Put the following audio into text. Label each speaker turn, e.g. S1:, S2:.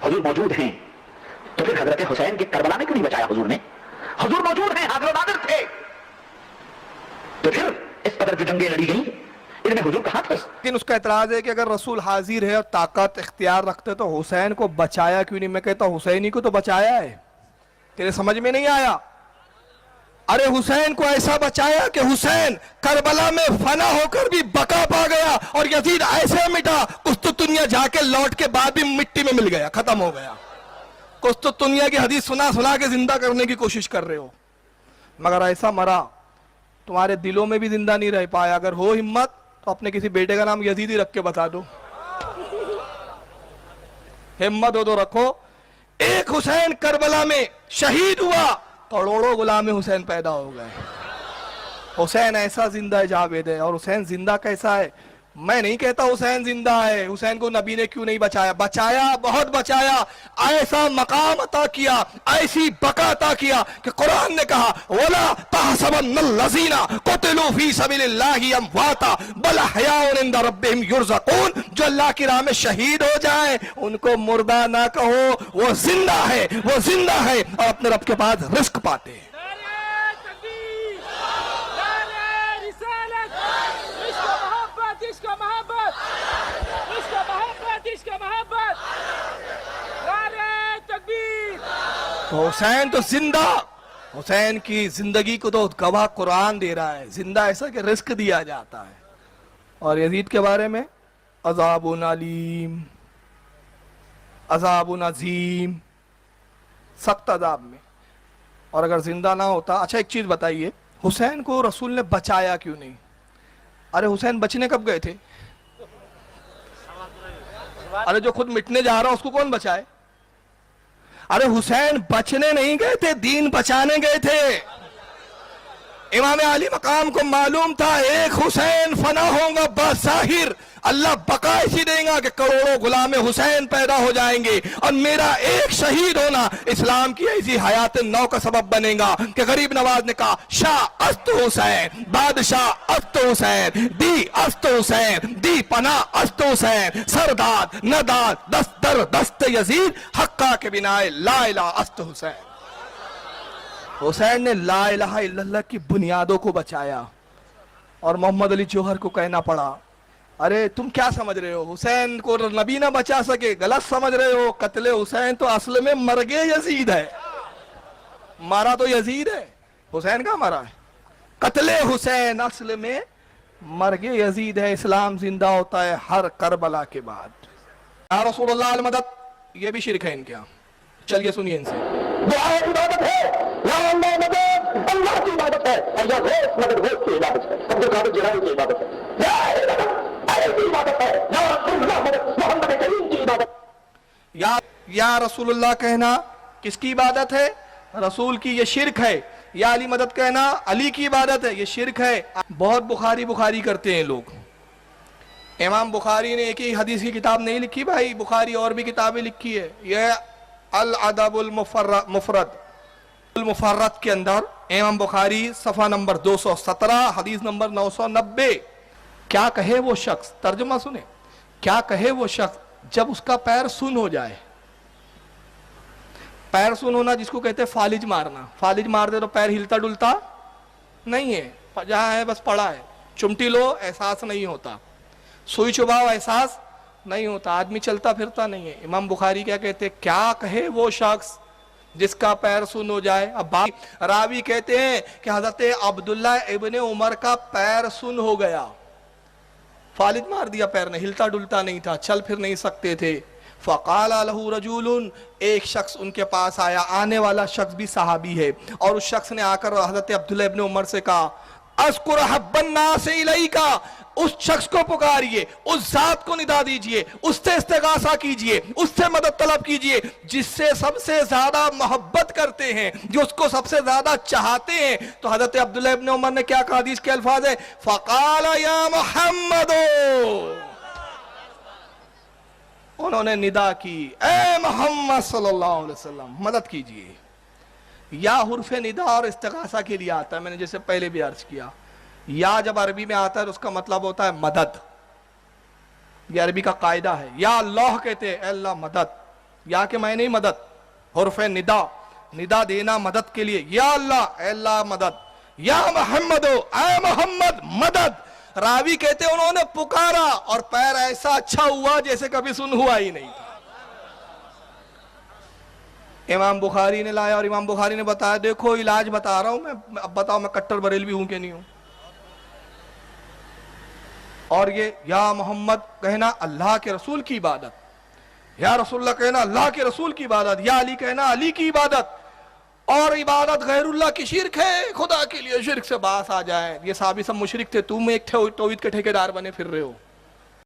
S1: حضور موجود ہیں تو پھر حضرت حسین کے کربلا میں کیوں نہیں بچایا حضور نے؟ حضور موجود ہیں، حاضر و ناظر تھے، تو پھر اس قدر جو جنگیں لڑی گئیں ان میں حضور کہاں تھے؟
S2: لیکن اس کا اعتراض ہے کہ اگر رسول حاضر ہے اور طاقت اختیار رکھتے تو حسین کو بچایا کیوں نہیں؟ میں کہتا ہوں حسین ہی کو تو بچایا ہے، تیرے سمجھ میں نہیں آیا؟ ارے حسین کو ایسا بچایا کہ حسین کربلا میں فنا ہو کر بھی بقا پا گیا، اور یزید ایسے مٹا قسطنطنیہ جا کے لوٹ کے بعد بھی مٹی میں مل گیا، ختم ہو گیا۔ قسطنطنیہ کی حدیث سنا کے زندہ کرنے کی کوشش کر رہے ہو، مگر ایسا مرا تمہارے دلوں میں بھی زندہ نہیں رہ پایا۔ اگر ہو ہمت تو اپنے کسی بیٹے کا نام یزید ہی رکھ کے بتا دو، ہمت ہو تو رکھو۔ ایک حسین کربلا میں شہید ہوا، کروڑوں غلام حسین پیدا ہو گئے۔ حسین ایسا زندہ جاوید ہے، اور حسین زندہ کیسا ہے؟ میں نہیں کہتا حسین زندہ ہے، حسین کو نبی نے کیوں نہیں بچایا؟ بچایا، بہت بچایا، ایسا مقام عطا کیا، ایسی بقا عطا کیا کہ قرآن نے کہا وَلَا تَحْسَبَنَّ الَّذِينَ قُتِلُوا فِي سَبِيلِ اللَّهِ أَمْوَاتًا بَلْ أَحْيَاءٌ عِندَ رَبِّهِمْ يُرْزَقُونَ۔ جو اللہ کی راہ میں شہید ہو جائیں ان کو مردہ نہ کہو، وہ زندہ ہے، وہ زندہ ہے، اور اپنے رب کے پاس رزق پاتے ہیں۔ تو حسین تو زندہ، حسین کی زندگی کو تو گواہ قرآن دے رہا ہے، زندہ ایسا کہ رزق دیا جاتا ہے۔ اور یزید کے بارے میں عذاب علیم، عذاب عظیم، سخت عذاب میں۔ اور اگر زندہ نہ ہوتا، اچھا ایک چیز بتائیے، حسین کو رسول نے بچایا کیوں نہیں؟ ارے حسین بچنے کب گئے تھے؟ ارے جو خود مٹنے جا رہا اس کو کون بچائے؟ ارے حسین بچنے نہیں گئے تھے، دین بچانے گئے تھے۔ امام علی مقام کو معلوم تھا ایک حسین فنا ہوگا بظاہر اللہ بقا ایسی دیں گا کہ کروڑوں غلام حسین پیدا ہو جائیں گے، اور میرا ایک شہید ہونا اسلام کی ایسی حیات نو کا سبب بنے گا کہ غریب نواز نے کہا شاہ است حسین، بادشاہ است حسین، دی است حسین، دی پناہ است حسین، سرداد نداد دست در دست یزید، حقہ کے بنا لا الہ است حسین۔ حسین نے لا الہ الا اللہ کی بنیادوں کو بچایا، اور محمد علی جوہر کو کہنا پڑا ارے تم کیا سمجھ رہے ہو حسین کو نبی نہ بچا سکے؟ غلط سمجھ رہے ہو، قتل حسین تو اصل میں مرگے یزید ہے، مارا تو یزید ہے، حسین کا مارا ہے۔ قتل حسین اصل میں مرگے یزید ہے، اسلام زندہ ہوتا ہے ہر کربلا کے بعد۔ یا رسول اللہ المدد، یہ بھی شرک ہے ان کے ہاں، چلیے سنیے ان سے۔
S1: دعا عبادت ہے، یا اللہ مدد اللہ کی عبادت ہے، اور یا غوث مدد غوث کی عبادت ہے، عبد القادر جیلانی کی عبادت ہے، یا مدد علی کی عبادت ہے، یا رسول اللہ مدد محمد کریم کی عبادت۔
S2: یا رسول اللہ کہنا کس کی عبادت ہے؟ رسول کی، یہ شرک ہے۔ یا علی مدد کہنا علی کی عبادت ہے، یہ شرک ہے۔ بہت بخاری کرتے ہیں لوگ۔ امام بخاری نے ایک ہی حدیث کی کتاب نہیں لکھی بھائی، بخاری اور بھی کتابیں لکھی ہے۔ یہ الادب المفرد المفرد کے اندر امام بخاری صفحہ نمبر 217 حدیث نمبر 990، کیا کہے وہ شخص، ترجمہ سنیں، کیا کہے وہ شخص جب اس کا پیر سن ہو جائے۔ پیر سن ہونا جس کو کہتے ہیں فالج مارنا، فالج مار دے تو پیر ہلتا ڈلتا نہیں ہے، جہاں ہے بس پڑا ہے، چمٹی لو احساس نہیں ہوتا، سوئی چباؤ احساس نہیں ہوتا، آدمی چلتا پھرتا نہیں ہے۔ امام بخاری کیا کہتے ہیں؟ کیا کہے وہ شخص جس کا پیر سن ہو جائے۔ اب راوی کہتے ہیں کہ حضرت عبداللہ ابن عمر کا پیر سن ہو گیا، فالج مار دیا، پیر نے ہلتا ڈلتا نہیں تھا، چل پھر نہیں سکتے تھے۔ فقال له رجل، ایک شخص ان کے پاس آیا، آنے والا شخص بھی صحابی ہے، اور اس شخص نے آ کر حضرت عبداللہ ابن عمر سے کہا اذکر حب الناس الیکا، اس شخص کو پکاریے، اس ذات کو ندا دیجئے، اس سے استغاثہ کیجئے، اس سے مدد طلب کیجئے جس سے سب سے زیادہ محبت کرتے ہیں، جو اس کو سب سے زیادہ چاہتے ہیں۔ تو حضرت عبداللہ ابن عمر نے کیا کہا؟ حدیث کے الفاظ ہے فقال یا محمد، انہوں نے ندا کی اے محمد صلی اللہ علیہ وسلم مدد کیجئے۔ یا حرف ندا اور استغاثہ کے لیے آتا ہے، میں نے جیسے پہلے بھی عرض کیا، یا جب عربی میں آتا ہے اس کا مطلب ہوتا ہے مدد، یہ عربی کا قاعدہ ہے۔ یا اللہ کہتے ہیں اے اللہ مدد، یا کہ میں نہیں مدد، حرف ندا، ندا دینا مدد کے لیے، یا اللہ اے اللہ مدد، یا محمد اے محمد مدد۔ راوی کہتے انہوں نے پکارا اور پیر ایسا اچھا ہوا جیسے کبھی سن ہوا ہی نہیں تھا۔ امام بخاری نے لایا اور امام بخاری نے بتایا دیکھو علاج بتا رہا ہوں میں، اب بتاؤ میں کٹر بریلوی ہوں کہ نہیں ہوں۔ اور یہ یا محمد کہنا اللہ کے رسول کی عبادت، یا رسول اللہ کہنا اللہ کے رسول کی عبادت، یا علی کہنا علی کی عبادت، اور عبادت غیر اللہ کی شرک ہے، خدا کے لیے شرک سے باس آ جائے۔ یہ صحابی سب مشرک تھے، تم ایک توحید کے ٹھیکیدار بنے پھر رہے ہو۔